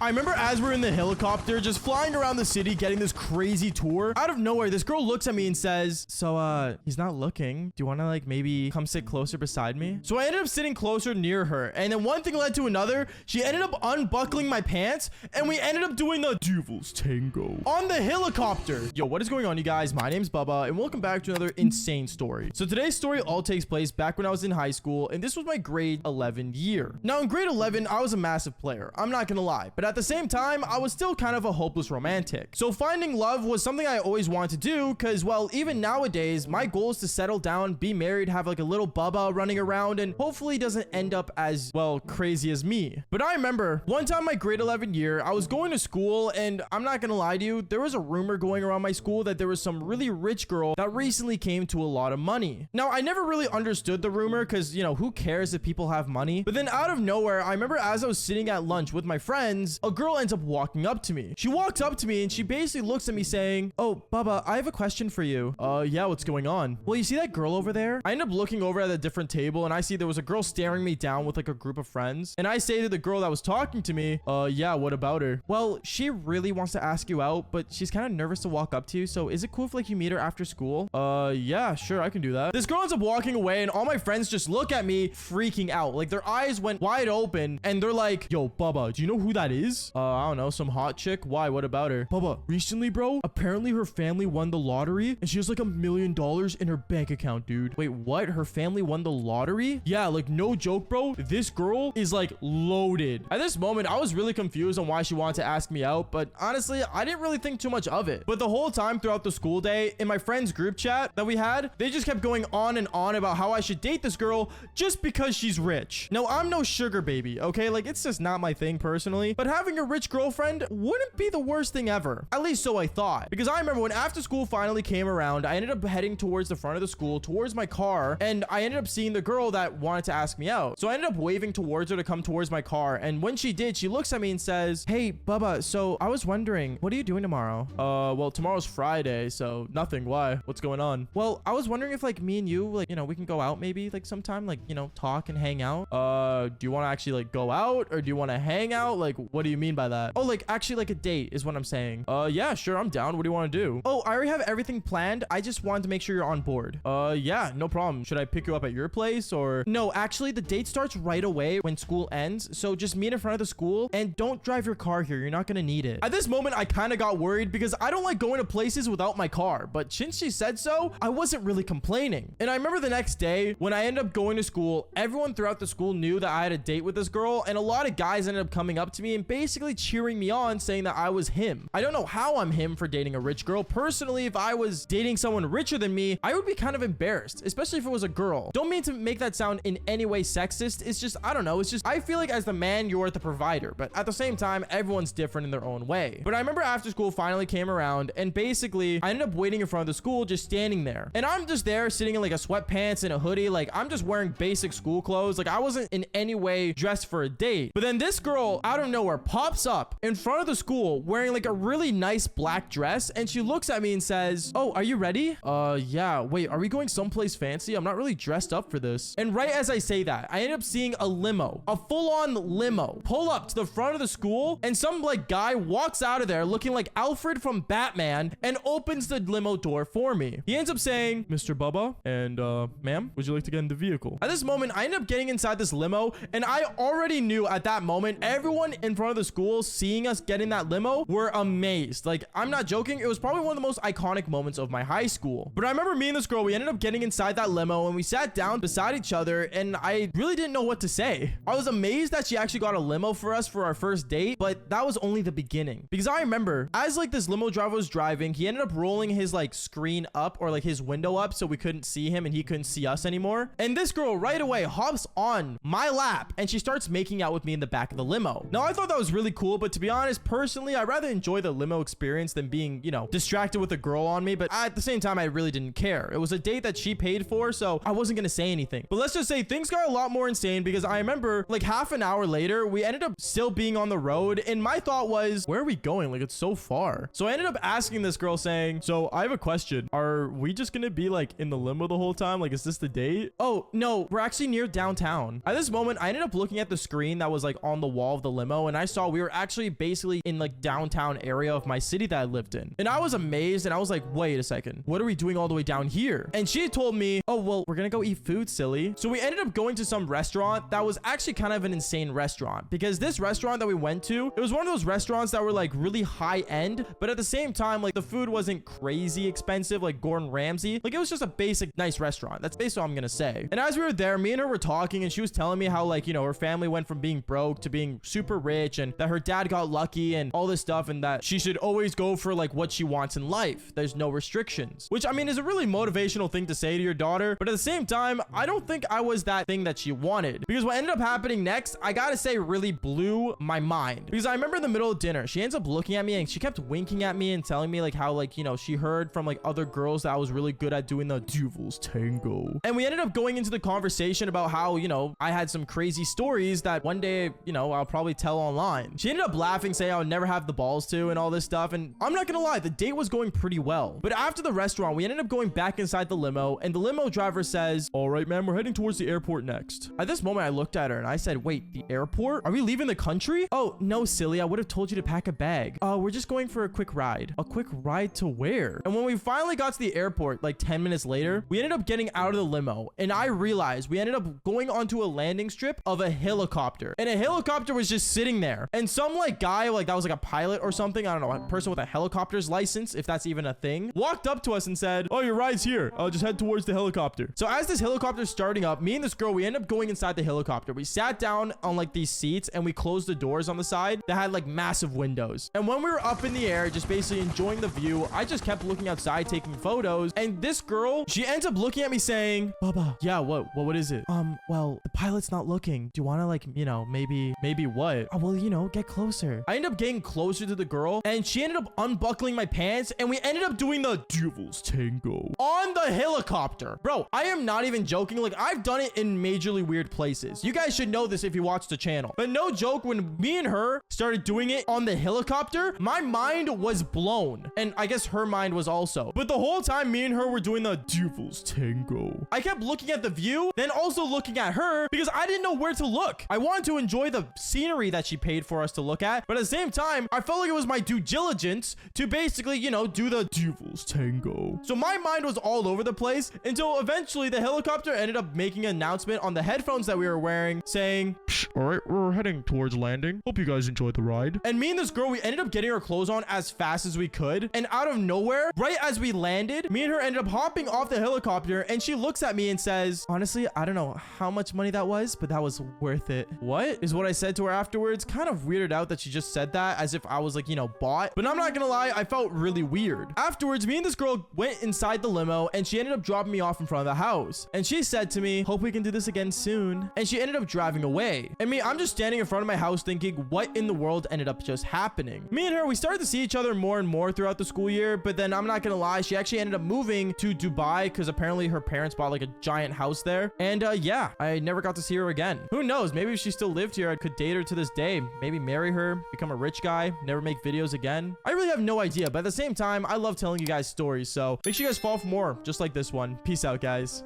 I remember as we're in the helicopter, just flying around the city, getting this crazy tour. Out of nowhere, this girl looks at me and says, so, he's not looking. Do you want to, like, maybe come sit closer beside me? So I ended up sitting closer near her. And then one thing led to another. She ended up unbuckling my pants. And we ended up doing the Devil's Tango on the helicopter. Yo, what is going on, you guys? My name's Bubba, and welcome back to another insane story. So today's story all takes place back when I was in high school, and this was my grade 11 year. Now, in grade 11, I was a massive player. I'm not gonna lie. But at the same time, I was still kind of a hopeless romantic. So finding love was something I always wanted to do because, well, even nowadays, my goal is to settle down, be married, have like a little Bubba running around, and hopefully doesn't end up as, well, crazy as me. But I remember one time my grade 11 year, I was going to school, and I'm not gonna lie to you, there was a rumor going around my school that there was some really rich girl that recently came to a lot of money. Now, I never really understood the rumor because, you know, who cares if people have money? But then out of nowhere, I remember as I was sitting at lunch with my friends, a girl ends up walking up to me. She walks up to me and she basically looks at me saying, "Oh, Bubba, I have a question for you." Yeah, what's going on? Well, you see that girl over there? I end up looking over at a different table and I see there was a girl staring me down with like a group of friends. And I say to the girl that was talking to me, yeah, what about her? Well, she really wants to ask you out, but she's kind of nervous to walk up to you. So is it cool if like you meet her after school? Yeah, sure, I can do that. This girl ends up walking away and all my friends just look at me freaking out. Like their eyes went wide open and they're like, "Yo, Bubba, do you know who that is?" I don't know, some hot chick. Why? What about her? Bubba, recently, bro, apparently her family won the lottery and she has like $1 million in her bank account, dude. Wait, what? Her family won the lottery? Yeah, like no joke, bro. This girl is like loaded. At this moment, I was really confused on why she wanted to ask me out, but honestly, I didn't really think too much of it. But the whole time throughout the school day, in my friends group chat that we had, they just kept going on and on about how I should date this girl just because she's rich. Now, I'm no sugar baby, okay? Like, it's just not my thing personally, but having a rich girlfriend wouldn't be the worst thing ever. At least so I thought. Because I remember when after school finally came around, I ended up heading towards the front of the school, towards my car, and I ended up seeing the girl that wanted to ask me out. So I ended up waving towards her to come towards my car, and when she did, she looks at me and says, "Hey, Bubba, so I was wondering, what are you doing tomorrow?" Well, tomorrow's Friday, so nothing. Why? What's going on? Well, I was wondering if, like, me and you, like, you know, we can go out maybe, like, sometime, like, you know, talk and hang out. Do you want to actually, like, go out, or do you want to hang out? Like, what do you mean by that? Oh, like, actually, like, a date is what I'm saying. Yeah, sure, I'm down. What do you want to do? Oh, I already have everything planned. I just wanted to make sure you're on board. Yeah, no problem. Should I pick you up at your place, or? No, actually, the date starts right away when school ends, so just meet in front of the school, and don't drive your car here. You're not gonna need it. At this moment, I kind of got worried because I don't like going to places without my car, but since she said so, I wasn't really complaining. And I remember the next day, when I ended up going to school, everyone throughout the school knew that I had a date with this girl, and a lot of guys ended up coming up to me and basically cheering me on, saying that I was him. I don't know how I'm him for dating a rich girl. Personally, if I was dating someone richer than me, I would be kind of embarrassed, especially if it was a girl. Don't mean to make that sound in any way sexist. It's just, I don't know. It's just, I feel like as the man, you're the provider, but at the same time, everyone's different in their own way. But I remember after school finally came around, and basically I ended up waiting in front of the school, just standing there. And I'm just there sitting in like a sweatpants and a hoodie. Like I'm just wearing basic school clothes. Like I wasn't in any way dressed for a date. But then this girl out of nowhere pops up in front of the school wearing like a really nice black dress. And she looks at me and says, "Oh, are you ready?" Yeah. Wait, are we going someplace fancy? I'm not really dressed up for this. And right as I say that, I end up seeing a limo, a full-on limo, pull up to the front of the school, and some like guy walks out of there looking like Alfred from Batman and opens the limo door for me. He ends up saying, "Mr. Bubba, and ma'am, would you like to get in the vehicle?" At this moment, I end up getting inside this limo, and I already knew at that moment, everyone in front of the school seeing us get in that limo were amazed. Like, I'm not joking. It was probably one of the most iconic moments of my high school. But I remember me and this girl, we ended up getting inside that limo, and we sat down beside each other, and I really didn't know what to say. I was amazed that she actually got a limo for us for our first date, but that was only the beginning. Because I remember, as like this limo driver was driving, he ended up rolling his like screen up, or like his window up, so we couldn't see him and he couldn't see us anymore. And this girl right away hops on my lap and she starts making out with me in the back of the limo. Now, I thought that was really cool, but to be honest, personally, I'd rather enjoy the limo experience than being, you know, distracted with a girl on me. But at the same time, I really didn't care. It was a date that she paid for, so I wasn't gonna say anything. But let's just say things got a lot more insane because I remember like half an hour later, we ended up still being on the road, and my thought was, where are we going? Like, it's so far. So I ended up asking this girl saying, "So I have a question. Are we just gonna be like in the limo the whole time? Like, is this the date?" "Oh, no, we're actually near downtown." At this moment, I ended up looking at the screen that was like on the wall of the limo, and I saw, we were actually basically in like downtown area of my city that I lived in. And I was amazed and I was like, wait a second, what are we doing all the way down here? And she told me, oh, well, we're gonna go eat food, silly. So we ended up going to some restaurant that was actually kind of an insane restaurant, because this restaurant that we went to, it was one of those restaurants that were like really high end, but at the same time, like the food wasn't crazy expensive like Gordon Ramsay. Like it was just a basic nice restaurant. That's basically what I'm gonna say. And as we were there, me and her were talking and she was telling me how, like, you know, her family went from being broke to being super rich, and that her dad got lucky and all this stuff, and that she should always go for like what she wants in life. There's no restrictions, which I mean is a really motivational thing to say to your daughter. But at the same time, I don't think I was that thing that she wanted, because what ended up happening next, I gotta say, really blew my mind. Because I remember in the middle of dinner, she ends up looking at me and she kept winking at me and telling me like how, like, you know, she heard from like other girls that I was really good at doing the devil's tango. And we ended up going into the conversation about how, you know, I had some crazy stories that one day, you know, I'll probably tell online. She ended up laughing, saying I would never have the balls to and all this stuff. And I'm not gonna lie, the date was going pretty well. But after the restaurant, we ended up going back inside the limo, and the limo driver says, all right, ma'am, we're heading towards the airport next. At this moment, I looked at her and I said, wait, the airport? Are we leaving the country? Oh, no, silly. I would have told you to pack a bag. We're just going for a quick ride. A quick ride to where? And when we finally got to the airport, like 10 minutes later, we ended up getting out of the limo, and I realized we ended up going onto a landing strip of a helicopter, and a helicopter was just sitting there, and some like guy, like that was like a pilot or something, I don't know, a person with a helicopter's license, if that's even a thing, walked up to us and said, oh, your ride's here. I'll just head towards the helicopter. So as this helicopter's starting up, me and this girl, we end up going inside the helicopter. We sat down on like these seats and we closed the doors on the side that had like massive windows. And when we were up in the air, just basically enjoying the view, I just kept looking outside, taking photos. And this girl, she ends up looking at me saying, Baba, yeah, what is it? Well, the pilot's not looking. Do you want to, like, you know, maybe what? Oh, well, you know, get closer. I ended up getting closer to the girl, and she ended up unbuckling my pants, and we ended up doing the devil's tango on the helicopter. Bro, I am not even joking. Like, I've done it in majorly weird places. You guys should know this if you watch the channel. But no joke, when me and her started doing it on the helicopter, my mind was blown. And I guess her mind was also. But the whole time me and her were doing the devil's tango, I kept looking at the view, then also looking at her, because I didn't know where to look. I wanted to enjoy the scenery that she paid for us to look at, but at the same time, I felt like it was my due diligence to basically, you know, do the devil's tango. So my mind was all over the place until eventually the helicopter ended up making an announcement on the headphones that we were wearing saying, all right, we're heading towards landing. Hope you guys enjoyed the ride. And me and this girl, we ended up getting our clothes on as fast as we could. And out of nowhere, right as we landed, me and her ended up hopping off the helicopter, and she looks at me and says, honestly, I don't know how much money that was, but that was worth it. What is what I said to her afterwards? Kind of weirded out that she just said that as if I was like, you know, bought. But I'm not gonna lie, I felt really weird. Afterwards, me and this girl went inside the limo, and she ended up dropping me off in front of the house. And she said to me, hope we can do this again soon. And she ended up driving away. And me, I'm just standing in front of my house thinking, what in the world ended up just happening? Me and her, we started to see each other more and more throughout the school year, but then I'm not gonna lie, she actually ended up moving to Dubai because apparently her parents bought like a giant house there. And yeah, I never got to see her again. Who knows? Maybe if she still lived here, I could date her to this day. Maybe marry her, become a rich guy, never make videos again. I really have no idea, but at the same time, I love telling you guys stories. So make sure you guys follow for more just like this one. Peace out, guys.